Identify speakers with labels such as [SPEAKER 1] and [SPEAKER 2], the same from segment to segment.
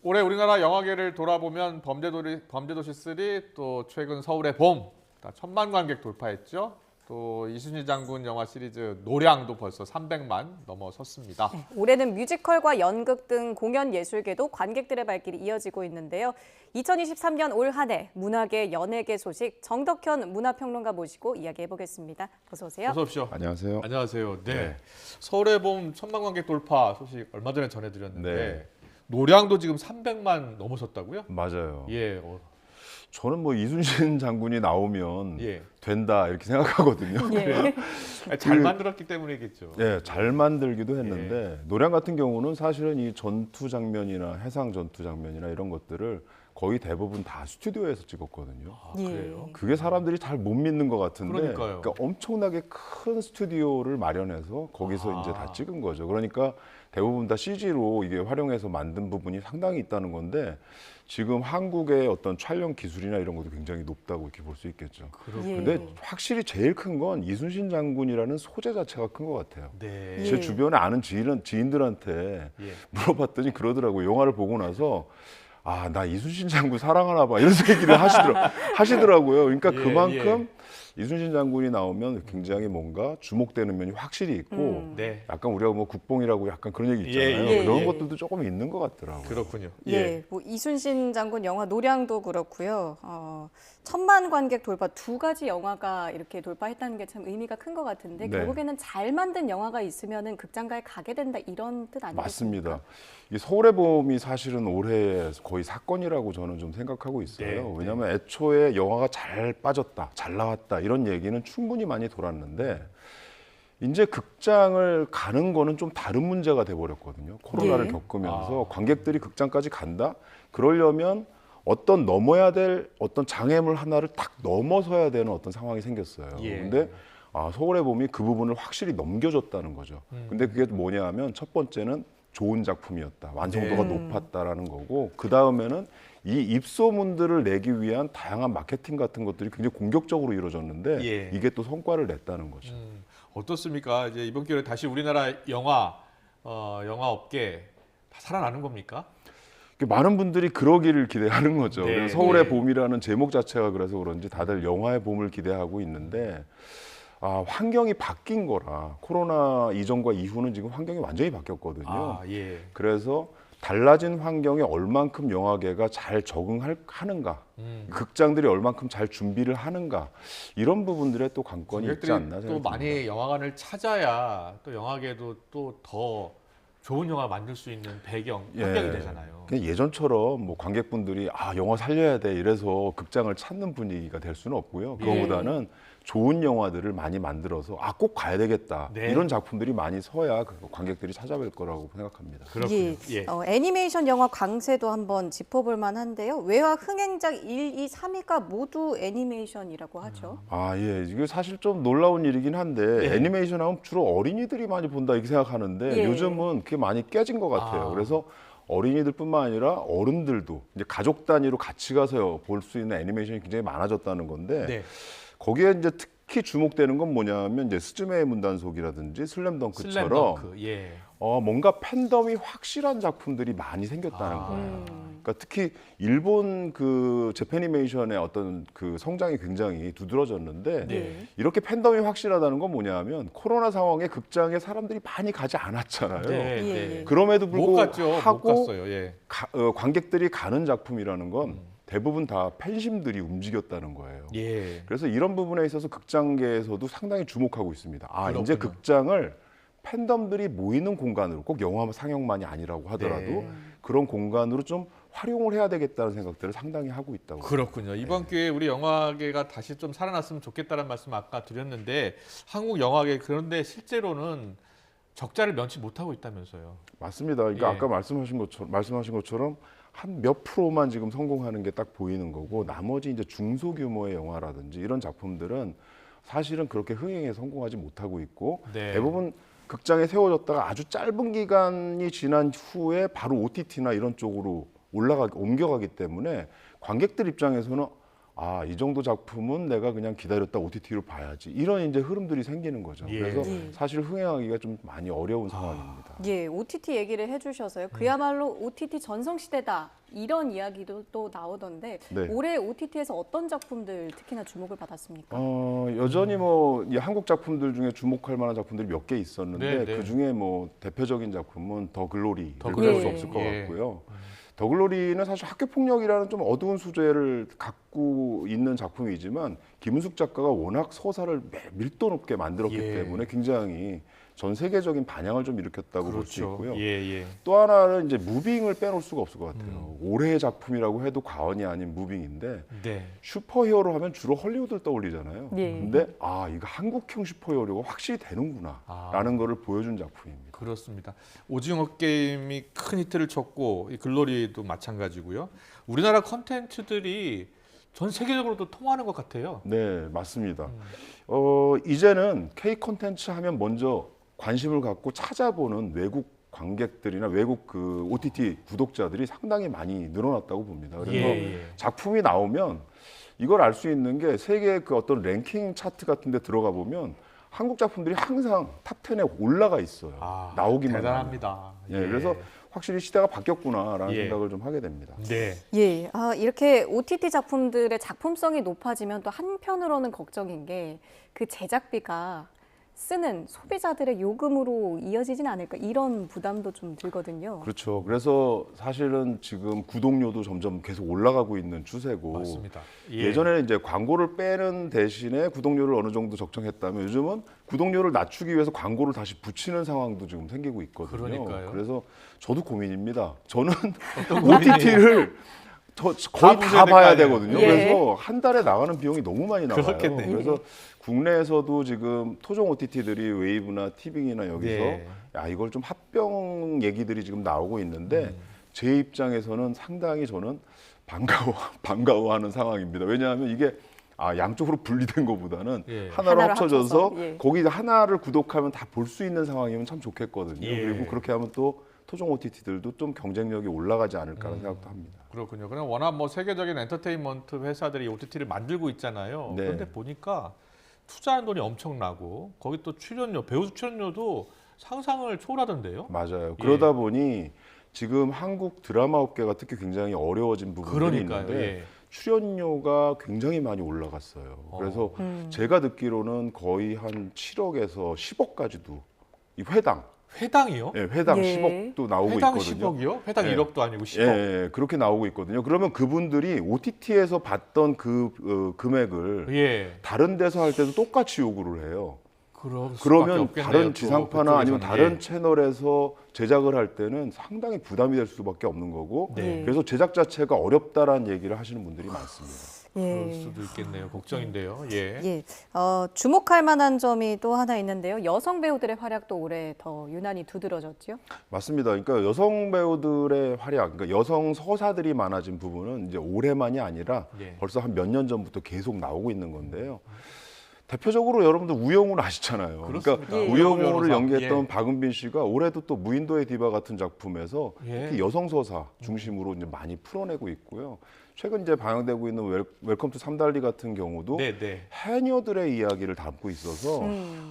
[SPEAKER 1] 올해 우리나라 영화계를 돌아보면 범죄도시 3, 또 최근 서울의 봄, 다 1,000만 관객 돌파했죠. 또 이순신 장군 영화 시리즈 노량도 벌써 300만 넘어섰습니다.
[SPEAKER 2] 네, 올해는 뮤지컬과 연극 등 공연 예술계도 관객들의 발길이 이어지고 있는데요. 2023년 올 한 해 문화계, 연예계 소식 정덕현 문화평론가 모시고 이야기해보겠습니다. 어서 오세요.
[SPEAKER 1] 어서 오십시오.
[SPEAKER 3] 안녕하세요.
[SPEAKER 1] 안녕하세요. 네.
[SPEAKER 3] 네.
[SPEAKER 1] 서울의 봄 1,000만 관객 돌파 소식 얼마 전에 전해드렸는데
[SPEAKER 3] 네.
[SPEAKER 1] 노량도 지금 300만 넘어섰다고요?
[SPEAKER 3] 맞아요.
[SPEAKER 1] 예.
[SPEAKER 3] 저는 뭐 이순신 장군이 나오면
[SPEAKER 1] 예.
[SPEAKER 3] 된다 이렇게 생각하거든요.
[SPEAKER 2] 예.
[SPEAKER 1] 잘 만들었기 때문이겠죠.
[SPEAKER 3] 예, 잘 만들기도 했는데 노량 같은 경우는 사실은 이 전투 장면이나 해상 전투 장면이나 이런 것들을 거의 대부분 다 스튜디오에서 찍었거든요.
[SPEAKER 1] 아, 그래요?
[SPEAKER 3] 그게 사람들이 잘 못 믿는 것 같은데,
[SPEAKER 1] 그러니까요.
[SPEAKER 3] 그러니까 엄청나게 큰 스튜디오를 마련해서 거기서 이제 다 찍은 거죠. 그러니까 대부분 다 CG로 이게 활용해서 만든 부분이 상당히 있다는 건데 지금 한국의 어떤 촬영 기술이나 이런 것도 굉장히 높다고 이렇게 볼 수 있겠죠.
[SPEAKER 2] 예.
[SPEAKER 3] 근데 확실히 제일 큰 건 이순신 장군이라는 소재 자체가 큰 것 같아요.
[SPEAKER 1] 네.
[SPEAKER 3] 제 주변에 아는 지인들한테
[SPEAKER 1] 예.
[SPEAKER 3] 물어봤더니 그러더라고요. 영화를 보고 나서 아, 나 이순신 장군 사랑하나 봐 이런 얘기를 하시더라고요. 그러니까
[SPEAKER 1] 예,
[SPEAKER 3] 그만큼 이순신 장군이 나오면 굉장히 뭔가 주목되는 면이 확실히 있고
[SPEAKER 1] 네.
[SPEAKER 3] 약간 우리가 뭐 국뽕이라고 약간 그런 얘기 있잖아요.
[SPEAKER 2] 예,
[SPEAKER 3] 그런
[SPEAKER 2] 예.
[SPEAKER 3] 것들도 조금 있는 것 같더라고요.
[SPEAKER 1] 그렇군요.
[SPEAKER 2] 예, 뭐 이순신 장군 영화 노량도 그렇고요. 1,000만 관객 돌파 두 가지 영화가 이렇게 돌파했다는 게 참 의미가 큰 것 같은데
[SPEAKER 3] 네.
[SPEAKER 2] 결국에는 잘 만든 영화가 있으면은 극장가에 가게 된다 이런 뜻 아니겠습니까?
[SPEAKER 3] 맞습니다. 이 서울의 봄이 사실은 올해 거의 사건이라고 저는 좀 생각하고 있어요.
[SPEAKER 1] 네,
[SPEAKER 3] 왜냐하면 애초에 영화가 잘 빠졌다, 잘 나왔다 이런 얘기는 충분히 많이 돌았는데 이제 극장을 가는 거는 좀 다른 문제가 돼버렸거든요. 코로나를
[SPEAKER 2] 예.
[SPEAKER 3] 겪으면서 관객들이 극장까지 간다? 그러려면 어떤 넘어야 될 어떤 장애물 하나를 딱 넘어서야 되는 어떤 상황이 생겼어요.
[SPEAKER 1] 예.
[SPEAKER 3] 근데 서울의 봄이 그 부분을 확실히 넘겨줬다는 거죠. 근데 그게 뭐냐 하면 첫 번째는 좋은 작품이었다. 완성도가 높았다라는 거고 그 다음에는 이 입소문들을 내기 위한 다양한 마케팅 같은 것들이 굉장히 공격적으로 이루어졌는데
[SPEAKER 1] 예.
[SPEAKER 3] 이게 또 성과를 냈다는 거죠.
[SPEAKER 1] 어떻습니까? 이제 이번 기회에 다시 우리나라 영화 업계 다 살아나는 겁니까?
[SPEAKER 3] 많은 분들이 그러기를 기대하는 거죠.
[SPEAKER 1] 네,
[SPEAKER 3] 그래서 서울의
[SPEAKER 1] 네.
[SPEAKER 3] 봄이라는 제목 자체가 그래서 그런지 다들 영화의 봄을 기대하고 있는데 환경이 바뀐 거라 코로나 이전과 이후는 지금 환경이 완전히 바뀌었거든요.
[SPEAKER 1] 예.
[SPEAKER 3] 그래서 달라진 환경에 얼만큼 영화계가 잘 적응하는가, 극장들이 얼만큼 잘 준비를 하는가 이런 부분들에 또 관건이 있지 않나
[SPEAKER 1] 또
[SPEAKER 3] 생각합니다.
[SPEAKER 1] 많이 영화관을 찾아야 또 영화계도 또 더 좋은 영화 만들 수 있는 환경이 되잖아요.
[SPEAKER 3] 그냥 예전처럼 뭐 관객분들이 영화 살려야 돼 이래서 극장을 찾는 분위기가 될 수는 없고요. 그거보다는 좋은 영화들을 많이 만들어서 꼭 가야 되겠다
[SPEAKER 1] 네.
[SPEAKER 3] 이런 작품들이 많이 서야 관객들이 찾아뵐 거라고 생각합니다.
[SPEAKER 1] 그렇군요. 예.
[SPEAKER 2] 애니메이션 영화 광세도 한번 짚어볼 만한데요. 외화 흥행작 1, 2, 3위가 모두 애니메이션이라고 하죠.
[SPEAKER 3] 예. 이게 사실 좀 놀라운 일이긴 한데 애니메이션 하면 주로 어린이들이 많이 본다 이렇게 생각하는데
[SPEAKER 2] 예.
[SPEAKER 3] 요즘은 그게 많이 깨진 것 같아요. 그래서 어린이들뿐만 아니라 어른들도 이제 가족 단위로 같이 가서 볼 수 있는 애니메이션이 굉장히 많아졌다는 건데
[SPEAKER 1] 네.
[SPEAKER 3] 거기에 이제 특히 주목되는 건 뭐냐면 이제 스즈메의 문단속이라든지 슬램덩크처럼
[SPEAKER 1] 슬램덩크. 예.
[SPEAKER 3] 뭔가 팬덤이 확실한 작품들이 많이 생겼다는 거예요. 그러니까 특히 일본 그 재패니메이션의 어떤 그 성장이 굉장히 두드러졌는데
[SPEAKER 2] 네.
[SPEAKER 3] 이렇게 팬덤이 확실하다는 건 뭐냐면 코로나 상황에 극장에 사람들이 많이 가지 않았잖아요.
[SPEAKER 1] 네.
[SPEAKER 2] 예.
[SPEAKER 3] 그럼에도
[SPEAKER 1] 못 갔죠. 못
[SPEAKER 3] 불구하고
[SPEAKER 1] 갔어요. 예.
[SPEAKER 3] 관객들이 가는 작품이라는 건 대부분 다 팬심들이 움직였다는 거예요.
[SPEAKER 1] 예.
[SPEAKER 3] 그래서 이런 부분에 있어서 극장계에서도 상당히 주목하고 있습니다.
[SPEAKER 1] 그렇군요.
[SPEAKER 3] 이제 극장을 팬덤들이 모이는 공간으로 꼭 영화 상영만이 아니라고 하더라도
[SPEAKER 1] 네.
[SPEAKER 3] 그런 공간으로 좀 활용을 해야 되겠다는 생각들을 상당히 하고 있다고.
[SPEAKER 1] 그렇군요. 이번 기회에 우리 영화계가 다시 좀 살아났으면 좋겠다는 말씀 아까 드렸는데 한국 영화계 그런데 실제로는 적자를 면치 못하고 있다면서요.
[SPEAKER 3] 맞습니다. 그러니까
[SPEAKER 1] 예.
[SPEAKER 3] 아까 말씀하신 것처럼 한 몇 프로만 지금 성공하는 게 딱 보이는 거고 나머지 이제 중소규모의 영화라든지 이런 작품들은 사실은 그렇게 흥행에 성공하지 못하고 있고
[SPEAKER 1] 네.
[SPEAKER 3] 대부분 극장에 세워졌다가 아주 짧은 기간이 지난 후에 바로 OTT나 이런 쪽으로 옮겨가기 때문에 관객들 입장에서는 아, 이 정도 작품은 내가 그냥 기다렸다 OTT로 봐야지. 이런 이제 흐름들이 생기는 거죠.
[SPEAKER 1] 예.
[SPEAKER 3] 그래서
[SPEAKER 2] 예.
[SPEAKER 3] 사실 흥행하기가 좀 많이 어려운 상황입니다.
[SPEAKER 2] 예, OTT 얘기를 해주셔서요. 그야말로 OTT 전성시대다 이런 이야기도 또 나오던데
[SPEAKER 3] 네.
[SPEAKER 2] 올해 OTT에서 어떤 작품들 특히나 주목을 받았습니까?
[SPEAKER 3] 여전히 뭐 이 한국 작품들 중에 주목할 만한 작품들이 몇 개 있었는데
[SPEAKER 1] 네, 네.
[SPEAKER 3] 그 중에 뭐 대표적인 작품은 더 글로리를
[SPEAKER 1] 더
[SPEAKER 3] 빼놓을 수
[SPEAKER 2] 글로리.
[SPEAKER 3] 없을 것
[SPEAKER 1] 예.
[SPEAKER 3] 같고요. 더 글로리는 사실 학교 폭력이라는 좀 어두운 소재를 갖고 있는 작품이지만 김은숙 작가가 워낙 서사를 밀도 높게 만들었기
[SPEAKER 1] 예.
[SPEAKER 3] 때문에 굉장히 전 세계적인 반향을 좀 일으켰다고 볼 수
[SPEAKER 1] 그렇죠.
[SPEAKER 3] 있고요.
[SPEAKER 1] 예.
[SPEAKER 3] 또 하나는 이제 무빙을 빼놓을 수가 없을 것 같아요. 올해의 작품이라고 해도 과언이 아닌 무빙인데
[SPEAKER 1] 네.
[SPEAKER 3] 슈퍼히어로 하면 주로 헐리우드를 떠올리잖아요.
[SPEAKER 2] 예.
[SPEAKER 3] 근데 아, 이거 한국형 슈퍼히어로가 확실히 되는구나라는 거를 보여준 작품입니다.
[SPEAKER 1] 그렇습니다. 오징어 게임이 큰 히트를 쳤고 이 글로리도 마찬가지고요. 우리나라 컨텐츠들이 전 세계적으로도 통하는 것 같아요.
[SPEAKER 3] 네, 맞습니다. 이제는 K 콘텐츠 하면 먼저 관심을 갖고 찾아보는 외국 관객들이나 외국 그 OTT 구독자들이 상당히 많이 늘어났다고 봅니다. 그래서
[SPEAKER 1] 예.
[SPEAKER 3] 작품이 나오면 이걸 알 수 있는 게 세계 그 어떤 랭킹 차트 같은 데 들어가 보면 한국 작품들이 항상 탑 10에 올라가 있어요. 나오기만
[SPEAKER 1] 대단합니다.
[SPEAKER 3] 하면. 예, 그래서 확실히 시대가 바뀌었구나라는
[SPEAKER 1] 예.
[SPEAKER 3] 생각을 좀 하게 됩니다.
[SPEAKER 1] 네.
[SPEAKER 2] 예, 이렇게 OTT 작품들의 작품성이 높아지면 또 한편으로는 걱정인 게 그 제작비가 쓰는 소비자들의 요금으로 이어지진 않을까 이런 부담도 좀 들거든요.
[SPEAKER 3] 그렇죠. 그래서 사실은 지금 구독료도 점점 계속 올라가고 있는 추세고
[SPEAKER 1] 맞습니다.
[SPEAKER 3] 예전에는 이제 광고를 빼는 대신에 구독료를 어느 정도 적정했다면 요즘은 구독료를 낮추기 위해서 광고를 다시 붙이는 상황도 지금 생기고 있거든요.
[SPEAKER 1] 그러니까요.
[SPEAKER 3] 그래서 저도 고민입니다. 저는
[SPEAKER 1] 고민이에요?
[SPEAKER 3] OTT를 거의
[SPEAKER 1] 보셔야
[SPEAKER 3] 다
[SPEAKER 1] 될거
[SPEAKER 3] 봐야
[SPEAKER 1] 아니에요?
[SPEAKER 3] 되거든요.
[SPEAKER 2] 예.
[SPEAKER 3] 그래서 한 달에 나가는 비용이 너무 많이 나와요.
[SPEAKER 1] 그렇겠네요.
[SPEAKER 3] 그래서 국내에서도 지금 토종 OTT들이 웨이브나 티빙이나 여기서
[SPEAKER 1] 네.
[SPEAKER 3] 야, 이걸 좀 합병 얘기들이 지금 나오고 있는데 제 입장에서는 상당히 저는 반가워하는 상황입니다. 왜냐하면 이게 양쪽으로 분리된 것보다는
[SPEAKER 1] 예.
[SPEAKER 3] 하나로
[SPEAKER 2] 하나로
[SPEAKER 3] 합쳐져서
[SPEAKER 2] 합쳐서, 예.
[SPEAKER 3] 거기 하나를 구독하면 다 볼 수 있는 상황이면 참 좋겠거든요.
[SPEAKER 1] 예.
[SPEAKER 3] 그리고 그렇게 하면 또 토종 OTT들도 좀 경쟁력이 올라가지 않을까라는 생각도 합니다.
[SPEAKER 1] 그렇군요. 그럼 워낙 뭐 세계적인 엔터테인먼트 회사들이 OTT를 만들고 있잖아요.
[SPEAKER 3] 네.
[SPEAKER 1] 그런데 보니까 투자한 돈이 엄청나고 거기 또 출연료, 배우 출연료도 상상을 초월하던데요.
[SPEAKER 3] 맞아요.
[SPEAKER 1] 예.
[SPEAKER 3] 그러다 보니 지금 한국 드라마 업계가 특히 굉장히 어려워진 부분들이
[SPEAKER 1] 그러니까요.
[SPEAKER 3] 있는데
[SPEAKER 1] 예.
[SPEAKER 3] 출연료가 굉장히 많이 올라갔어요. 그래서 제가 듣기로는 거의 한 7억에서 10억까지도 이
[SPEAKER 1] 회당이요?
[SPEAKER 3] 회당
[SPEAKER 2] 예.
[SPEAKER 3] 10억도 나오고
[SPEAKER 1] 회당
[SPEAKER 3] 있거든요.
[SPEAKER 1] 10억이요? 회당
[SPEAKER 3] 예.
[SPEAKER 1] 1억도 아니고 10억.
[SPEAKER 3] 예, 그렇게 나오고 있거든요. 그러면 그분들이 OTT에서 받던 그 금액을
[SPEAKER 1] 예.
[SPEAKER 3] 다른 데서 할 때도 똑같이 요구를 해요.
[SPEAKER 1] 그럴 수밖에
[SPEAKER 3] 그러면
[SPEAKER 1] 없겠네요,
[SPEAKER 3] 다른
[SPEAKER 1] 또
[SPEAKER 3] 지상파나 아니면
[SPEAKER 1] 그쪽에서는.
[SPEAKER 3] 다른 채널에서 제작을 할 때는 상당히 부담이 될 수밖에 없는 거고
[SPEAKER 1] 네.
[SPEAKER 3] 그래서 제작 자체가 어렵다라는 얘기를 하시는 분들이 많습니다.
[SPEAKER 1] 그럴 수도 있겠네요. 걱정인데요. 예.
[SPEAKER 2] 예, 주목할 만한 점이 또 하나 있는데요. 여성 배우들의 활약도 올해 더 유난히 두드러졌죠.
[SPEAKER 3] 맞습니다. 그러니까 여성 배우들의 활약, 그러니까 여성 서사들이 많아진 부분은 이제 올해만이 아니라
[SPEAKER 1] 예.
[SPEAKER 3] 벌써 한 몇 년 전부터 계속 나오고 있는 건데요. 대표적으로 여러분들 우영우를 아시잖아요.
[SPEAKER 1] 그렇습니다.
[SPEAKER 3] 그러니까
[SPEAKER 2] 예.
[SPEAKER 3] 우영우를
[SPEAKER 1] 변호사.
[SPEAKER 3] 연기했던
[SPEAKER 1] 예.
[SPEAKER 3] 박은빈 씨가 올해도 또 무인도의 디바 같은 작품에서
[SPEAKER 1] 예.
[SPEAKER 3] 특히 여성 서사 중심으로 이제 많이 풀어내고 있고요. 최근 이제 방영되고 있는 웰컴 투 삼달리 같은 경우도
[SPEAKER 1] 네, 네.
[SPEAKER 3] 해녀들의 이야기를 담고 있어서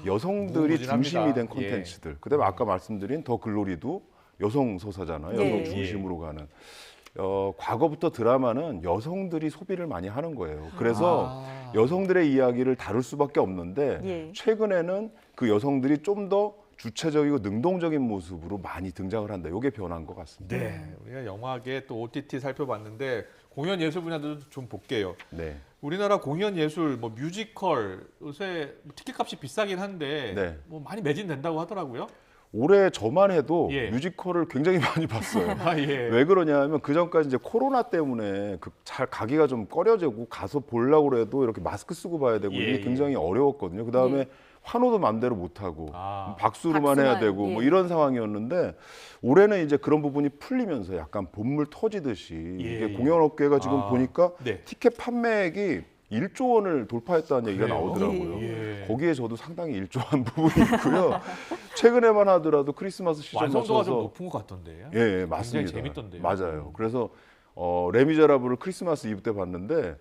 [SPEAKER 3] 여성들이
[SPEAKER 1] 무궁무진합니다.
[SPEAKER 3] 중심이 된
[SPEAKER 1] 예.
[SPEAKER 3] 콘텐츠들. 그다음에 아까 말씀드린 더 글로리도 여성 서사잖아요.
[SPEAKER 2] 예.
[SPEAKER 3] 여성 중심으로 가는. 과거부터 드라마는 여성들이 소비를 많이 하는 거예요. 그래서 여성들의 이야기를 다룰 수밖에 없는데
[SPEAKER 2] 예.
[SPEAKER 3] 최근에는 그 여성들이 좀 더 주체적이고 능동적인 모습으로 많이 등장을 한다. 이게 변한 것 같습니다.
[SPEAKER 1] 네. 우리가 영화계 또 OTT 살펴봤는데 공연 예술 분야도 좀 볼게요.
[SPEAKER 3] 네.
[SPEAKER 1] 우리나라 공연 예술, 뭐 뮤지컬 요새 티켓값이 비싸긴 한데
[SPEAKER 3] 네.
[SPEAKER 1] 뭐 많이 매진된다고 하더라고요.
[SPEAKER 3] 올해 저만 해도
[SPEAKER 1] 예.
[SPEAKER 3] 뮤지컬을 굉장히 많이 봤어요.
[SPEAKER 1] 아 예.
[SPEAKER 3] 왜 그러냐면 그 전까지 이제 코로나 때문에 잘 가기가 좀 꺼려지고 가서 보려고 해도 이렇게 마스크 쓰고 봐야 되고
[SPEAKER 1] 예,
[SPEAKER 3] 이게 굉장히 어려웠거든요. 그 다음에 환호도 맘대로 못 하고 박수로만 해야 되고 뭐
[SPEAKER 2] 예.
[SPEAKER 3] 이런 상황이었는데 올해는 이제 그런 부분이 풀리면서 약간 본물 터지듯이
[SPEAKER 1] 예.
[SPEAKER 3] 이게 공연업계가 지금 보니까
[SPEAKER 1] 네.
[SPEAKER 3] 티켓 판매액이 1조 원을 돌파했다는 얘기가
[SPEAKER 1] 그래요?
[SPEAKER 3] 나오더라고요.
[SPEAKER 1] 예.
[SPEAKER 3] 거기에 저도 상당히 일조한 부분이 있고요. 최근에만 하더라도 크리스마스 시즌
[SPEAKER 1] 완성도가 좀
[SPEAKER 3] 맞춰서
[SPEAKER 1] 높은 것 같던데요.
[SPEAKER 3] 예, 맞습니다.
[SPEAKER 1] 굉장히 재밌던데요.
[SPEAKER 3] 맞아요. 그래서 레미제라블을 크리스마스 이브 때 봤는데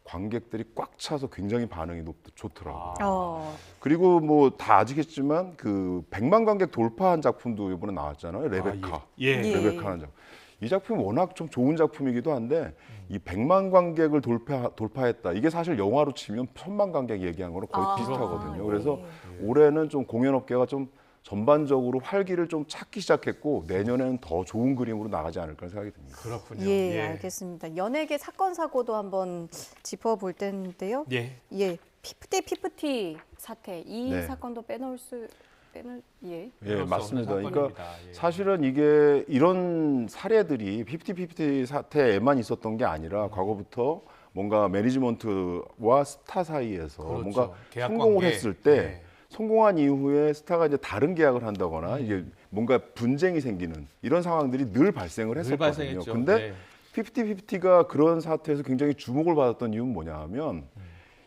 [SPEAKER 3] 관객들이 꽉 차서 굉장히 반응이 좋더라고요.
[SPEAKER 2] 어.
[SPEAKER 3] 그리고 뭐 다 아시겠지만 그 100만 관객 돌파한 작품도 이번에 나왔잖아요. 레베카.
[SPEAKER 1] 예.
[SPEAKER 2] 예.
[SPEAKER 3] 레베카라는 작품. 이 작품이 워낙 좀 좋은 작품이기도 한데 이 100만 관객을 돌파했다. 이게 사실 영화로 치면 1000만 관객 얘기한 거랑 거의 비슷하거든요.
[SPEAKER 2] 예.
[SPEAKER 3] 그래서 올해는 좀 공연업계가 좀 전반적으로 활기를 좀 찾기 시작했고 내년에는 더 좋은 그림으로 나가지 않을까 생각이 듭니다.
[SPEAKER 1] 그렇군요.
[SPEAKER 2] 예, 알겠습니다. 연예계 사건 사고도 한번 짚어볼 텐데요.
[SPEAKER 1] 예.
[SPEAKER 2] 예, 피프티 사태 이
[SPEAKER 3] 네.
[SPEAKER 2] 사건도 빼놓을 예.
[SPEAKER 3] 예, 맞습니다. 그러니까
[SPEAKER 1] 사건입니다. 예.
[SPEAKER 3] 사실은 이게 이런 사례들이 50-50 사태에만 있었던 게 아니라 과거부터 뭔가 매니지먼트와 스타 사이에서
[SPEAKER 1] 그렇죠.
[SPEAKER 3] 뭔가
[SPEAKER 1] 계약
[SPEAKER 3] 성공을
[SPEAKER 1] 관계.
[SPEAKER 3] 했을 때
[SPEAKER 1] 예.
[SPEAKER 3] 성공한 이후에 스타가 이제 다른 계약을 한다거나 이게 뭔가 분쟁이 생기는 이런 상황들이 늘 발생을
[SPEAKER 1] 늘
[SPEAKER 3] 했었거든요.
[SPEAKER 1] 발생했죠.
[SPEAKER 3] 근데
[SPEAKER 1] 네.
[SPEAKER 3] 50-50가 그런 사태에서 굉장히 주목을 받았던 이유는 뭐냐 하면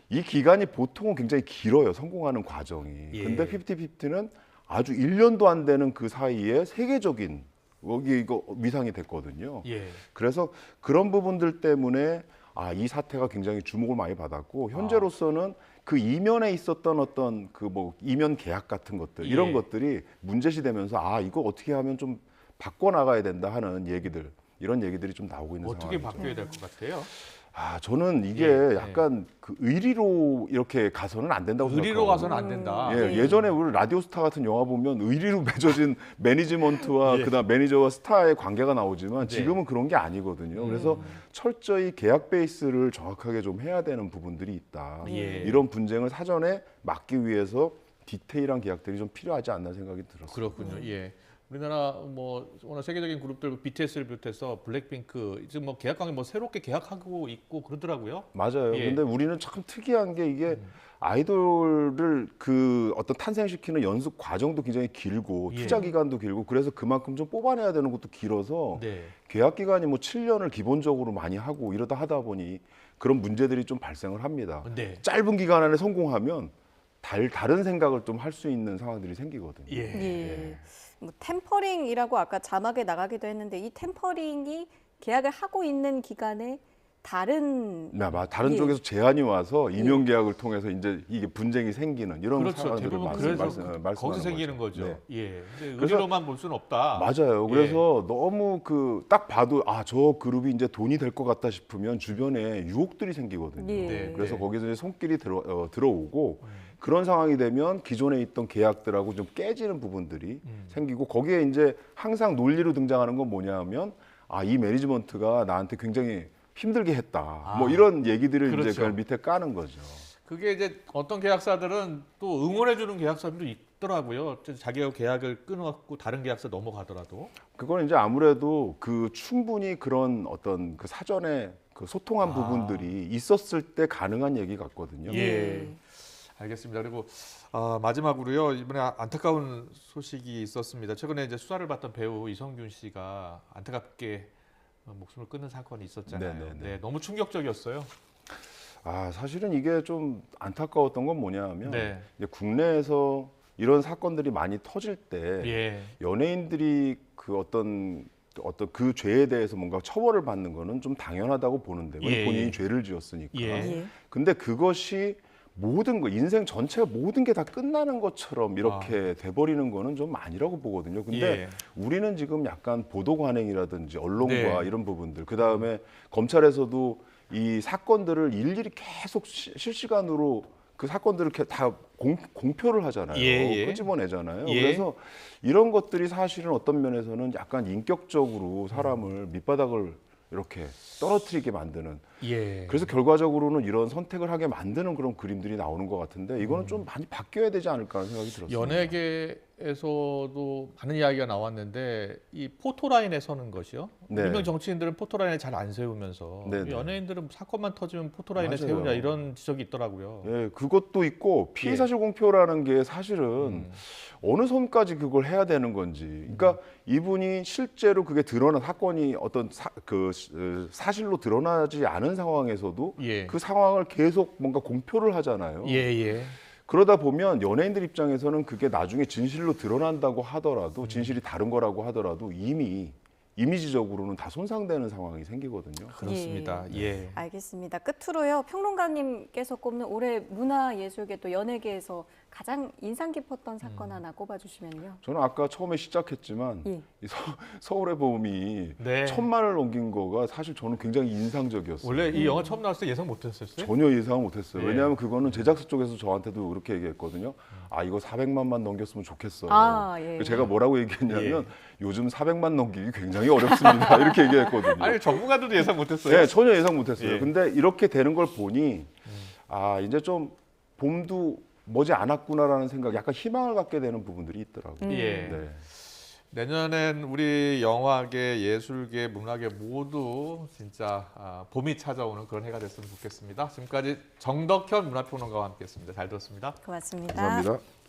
[SPEAKER 3] 이 기간이 보통은 굉장히 길어요. 성공하는 과정이.
[SPEAKER 1] 예.
[SPEAKER 3] 근데 50-50는 아주 1년도 안 되는 그 사이에 세계적인 여기 이거 위상이 됐거든요.
[SPEAKER 1] 예.
[SPEAKER 3] 그래서 그런 부분들 때문에 이 사태가 굉장히 주목을 많이 받았고 현재로서는 그 이면에 있었던 어떤 그 뭐 이면 계약 같은 것들 이런
[SPEAKER 1] 예.
[SPEAKER 3] 것들이 문제시되면서 이거 어떻게 하면 좀 바꿔 나가야 된다 하는 얘기들 이런 얘기들이 좀 나오고 있는
[SPEAKER 1] 어떻게
[SPEAKER 3] 상황이죠.
[SPEAKER 1] 바뀌어야 될 것 같아요?
[SPEAKER 3] 저는 이게
[SPEAKER 1] 예,
[SPEAKER 3] 약간 그 의리로 이렇게 가서는 안 된다고
[SPEAKER 1] 의리로
[SPEAKER 3] 생각하고
[SPEAKER 1] 가서는 안 된다.
[SPEAKER 3] 예전에 우리 라디오스타 같은 영화 보면 의리로 맺어진 매니지먼트와
[SPEAKER 1] 예.
[SPEAKER 3] 그다음 매니저와 스타의 관계가 나오지만
[SPEAKER 1] 네.
[SPEAKER 3] 지금은 그런 게 아니거든요. 그래서 철저히 계약 베이스를 정확하게 좀 해야 되는 부분들이 있다.
[SPEAKER 1] 예.
[SPEAKER 3] 이런 분쟁을 사전에 막기 위해서 디테일한 계약들이 좀 필요하지 않나 생각이 들었어요.
[SPEAKER 1] 그렇군요. 예. 우리나라 뭐 오늘 세계적인 그룹들 BTS를 비롯해서 블랙핑크 지금 뭐 계약 관계 뭐 새롭게 계약하고 있고 그러더라고요.
[SPEAKER 3] 맞아요.
[SPEAKER 1] 예.
[SPEAKER 3] 근데 우리는 참 특이한 게 이게 아이돌을 그 어떤 탄생시키는 연습 과정도 굉장히 길고
[SPEAKER 1] 예.
[SPEAKER 3] 투자 기간도 길고 그래서 그만큼 좀 뽑아내야 되는 것도 길어서
[SPEAKER 1] 네.
[SPEAKER 3] 계약 기간이 뭐 7년을 기본적으로 많이 하고 이러다 하다 보니 그런 문제들이 좀 발생을 합니다.
[SPEAKER 1] 네.
[SPEAKER 3] 짧은 기간 안에 성공하면 다른 생각을 좀 할 수 있는 상황들이 생기거든요.
[SPEAKER 1] 예.
[SPEAKER 2] 예. 뭐 템퍼링이라고 아까 자막에 나가기도 했는데 이 템퍼링이 계약을 하고 있는 기간에 다른
[SPEAKER 3] 다른
[SPEAKER 2] 예.
[SPEAKER 3] 쪽에서 제안이 와서 임용 계약을 통해서 이제 이게 분쟁이 생기는 이런
[SPEAKER 1] 그렇죠.
[SPEAKER 3] 상황들을
[SPEAKER 1] 대부분 그래서 거기서 생기는 거죠.
[SPEAKER 3] 네.
[SPEAKER 1] 예. 근데
[SPEAKER 3] 그래서-
[SPEAKER 1] 의리로만 볼 수는 없다.
[SPEAKER 3] 맞아요.
[SPEAKER 1] 예.
[SPEAKER 3] 그래서 너무 그 딱 봐도 저 그룹이 이제 돈이 될 것 같다 싶으면 주변에 유혹들이 생기거든요.
[SPEAKER 2] 예.
[SPEAKER 1] 네.
[SPEAKER 3] 그래서 거기서 이제 손길이 들어오고 그런 상황이 되면 기존에 있던 계약들하고 좀 깨지는 부분들이 생기고 거기에 이제 항상 논리로 등장하는 건 뭐냐면 이 매니지먼트가 나한테 굉장히 힘들게 했다. 뭐 이런 얘기들을
[SPEAKER 1] 그렇죠.
[SPEAKER 3] 이제 그 밑에 까는 거죠.
[SPEAKER 1] 그게 이제 어떤 계약사들은 또 응원해주는 계약사들도 있더라고요. 자기가 계약을 끊었고 다른 계약사 넘어가더라도.
[SPEAKER 3] 그건 이제 아무래도 그 충분히 그런 어떤 그 사전에 그 소통한 부분들이 있었을 때 가능한 얘기 같거든요.
[SPEAKER 1] 예. 알겠습니다. 그리고 마지막으로요. 이번에 안타까운 소식이 있었습니다. 최근에 이제 수사를 받던 배우 이성균 씨가 안타깝게 목숨을 끊는 사건이 있었잖아요.
[SPEAKER 3] 네네네.
[SPEAKER 1] 네, 너무 충격적이었어요.
[SPEAKER 3] 사실은 이게 좀 안타까웠던 건 뭐냐면
[SPEAKER 1] 네.
[SPEAKER 3] 이제 국내에서 이런 사건들이 많이 터질 때
[SPEAKER 1] 예.
[SPEAKER 3] 연예인들이 그 어떤 그 죄에 대해서 뭔가 처벌을 받는 거는 좀 당연하다고 보는데
[SPEAKER 1] 예,
[SPEAKER 3] 본인이
[SPEAKER 1] 예.
[SPEAKER 3] 죄를 지었으니까.
[SPEAKER 1] 예.
[SPEAKER 2] 예.
[SPEAKER 3] 근데 그것이 모든 거 인생 전체가 모든 게 다 끝나는 것처럼 이렇게 돼버리는 거는 좀 아니라고 보거든요. 근데
[SPEAKER 1] 예.
[SPEAKER 3] 우리는 지금 약간 보도 관행이라든지 언론과
[SPEAKER 1] 네.
[SPEAKER 3] 이런 부분들, 그 다음에 검찰에서도 이 사건들을 일일이 계속 실시간으로 그 사건들을 이렇게 다 공표를 하잖아요.
[SPEAKER 1] 예, 예.
[SPEAKER 3] 끄집어내잖아요.
[SPEAKER 1] 예.
[SPEAKER 3] 그래서 이런 것들이 사실은 어떤 면에서는 약간 인격적으로 사람을 밑바닥을 이렇게 떨어뜨리게 만드는.
[SPEAKER 1] 예.
[SPEAKER 3] 그래서 결과적으로는 이런 선택을 하게 만드는 그런 그림들이 나오는 것 같은데 이거는 좀 많이 바뀌어야 되지 않을까 하는 생각이 들었어요.
[SPEAKER 1] 연예계에서도 많은 이야기가 나왔는데 이 포토라인에 서는 것이요.
[SPEAKER 3] 네.
[SPEAKER 1] 유명 정치인들은 포토라인에 잘 안 세우면서
[SPEAKER 3] 네네.
[SPEAKER 1] 연예인들은 사건만 터지면 포토라인에
[SPEAKER 3] 맞아요.
[SPEAKER 1] 세우냐 이런 지적이 있더라고요.
[SPEAKER 3] 예, 그것도 있고 피해 사실 공표라는 게 사실은 어느 선까지 그걸 해야 되는 건지. 그러니까 이분이 실제로 그게 드러난 사건이 어떤 사실로 드러나지 않은 상황에서도
[SPEAKER 1] 예.
[SPEAKER 3] 그 상황을 계속 뭔가 공표를 하잖아요.
[SPEAKER 1] 예.
[SPEAKER 3] 그러다 보면 연예인들 입장에서는 그게 나중에 진실로 드러난다고 하더라도 진실이 다른 거라고 하더라도 이미 이미지적으로는 다 손상되는 상황이 생기거든요.
[SPEAKER 1] 그렇습니다. 예.
[SPEAKER 2] 알겠습니다. 끝으로요. 평론가님께서 꼽는 올해 문화예술계 또 연예계에서 가장 인상 깊었던 사건 하나 꼽아주시면요.
[SPEAKER 3] 저는 아까 처음에 시작했지만
[SPEAKER 2] 예.
[SPEAKER 3] 이 서울의 봄이
[SPEAKER 1] 네.
[SPEAKER 3] 1000만을 넘긴 거가 사실 저는 굉장히 인상적이었어요.
[SPEAKER 1] 원래 이 영화 처음 나왔을 때 예상 못했었어요?
[SPEAKER 3] 전혀 예상을 못했어요.
[SPEAKER 1] 예.
[SPEAKER 3] 왜냐하면 그거는 제작사 쪽에서 저한테도 그렇게 얘기했거든요. 아 이거 400만만 넘겼으면 좋겠어.
[SPEAKER 2] 예.
[SPEAKER 3] 제가 뭐라고 얘기했냐면 요즘 400만 넘기기 굉장히 어렵습니다. 이렇게 얘기했거든요.
[SPEAKER 1] 아니 전문가들도 예상 못했어요.
[SPEAKER 3] 네, 전혀 예상 못했어요.
[SPEAKER 1] 예.
[SPEAKER 3] 근데 이렇게 되는 걸 보니 아 이제 좀 봄도 머지 않았구나라는 생각, 약간 희망을 갖게 되는 부분들이 있더라고요.
[SPEAKER 1] 예.
[SPEAKER 3] 네.
[SPEAKER 1] 내년엔 우리 영화계, 예술계, 문화계 모두 진짜 봄이 찾아오는 그런 해가 됐으면 좋겠습니다. 지금까지 정덕현 문화평론가와 함께했습니다. 잘 들었습니다.
[SPEAKER 2] 고맙습니다.
[SPEAKER 3] 감사합니다.